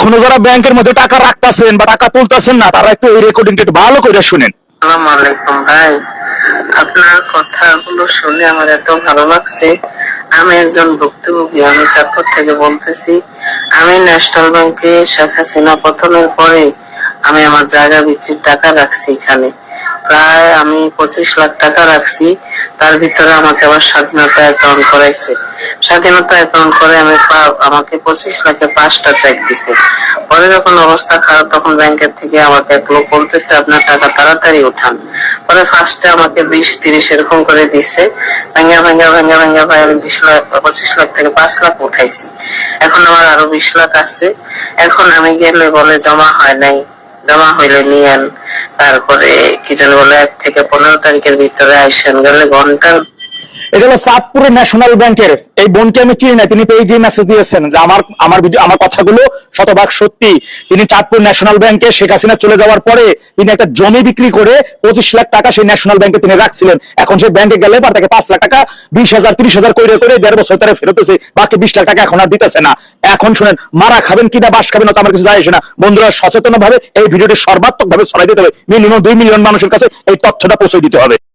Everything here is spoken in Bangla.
এখনো যারা ব্যাংকের মধ্যে টাকা রাখতেছেন বা টাকা তুলতেছেন না, তারা একটু এই রেকর্ডিংটা একটু ভালো করে শুনেন। আসসালামু আলাইকুম ভাই, আপনার কথাগুলো শুনে আমার এত ভালো লাগছে। আমি একজন ভুক্তভোগী, আমি চাঁদপুর থেকে বলতেছি। আমি ন্যাশনাল ব্যাংকে শেখ হাসিনা পতনের পরে আমি আমার জায়গা বিক্রির টাকা রাখছি এখানে। প্রায় আমি 25 লাখ টাকা রাখছি। তার ভিতরে আমাকে আবার স্বাধীনতা অ্যাকাউন্ট করাইছে। স্বাধীনতা অ্যাকাউন্ট করে আমাকে 25 লাখে 5টা চেক দিছে। পরে যখন অবস্থা খারাপ, তখন ব্যাংকের থেকে আমাকে এক লোক বলতেছে আপনার টাকা তাড়াতাড়ি উঠান। পরে ফার্স্টে আমাকে 20-30 এরকম করে দিছে। ভাঙ্গা ভাঙ্গা ভাঙ্গা ভাঙ্গা ভাই আমি 25 লাখ থেকে 5 লাখ উঠাইছি। এখন আমার আরো 20 লাখ আছে। এখন আমি গেলে বলে জমা হয় নাই, জমা হইলে নিয়েন। তারপরে কি যেন বলে 1 থেকে 15 তারিখের ভিতরে আইসেন, গেলে ঘন্টার। এটা হলো চাঁদপুরের ন্যাশনাল ব্যাংকের। এই বোনকে আমি চিনি না, তিনি পেজে মেসেজ দিয়েছেন যে আমার কথাগুলো শতভাগ সত্যি। তিনি চাঁদপুর ন্যাশনাল ব্যাংকে শেখ হাসিনা চলে যাওয়ার পরে তিনি একটা জমি বিক্রি করে 25 লাখ টাকা সেই ন্যাশনাল ব্যাংকে তিনি রাখছিলেন। এখন সেই ব্যাংকে গেলে তাকে 5 লাখ টাকা 20,000 30,000 করে 1.5 বছর ধরে ফেরতেছে, বাকি 20 লাখ টাকা এখন আর দিতেছে না। এখন শুনেন, মারা খাবেন কিনা বাস খাবেন তো আমার কিছু যায় আসে না। বন্ধুরা, সচেতন ভাবে এই ভিডিওটি সর্বাত্মক ভাবে ছড়াই দিতে হবে। মিনিমাম 2 মিলিয়ন মানুষের কাছে এই তথ্যটা পৌঁছে দিতে হবে।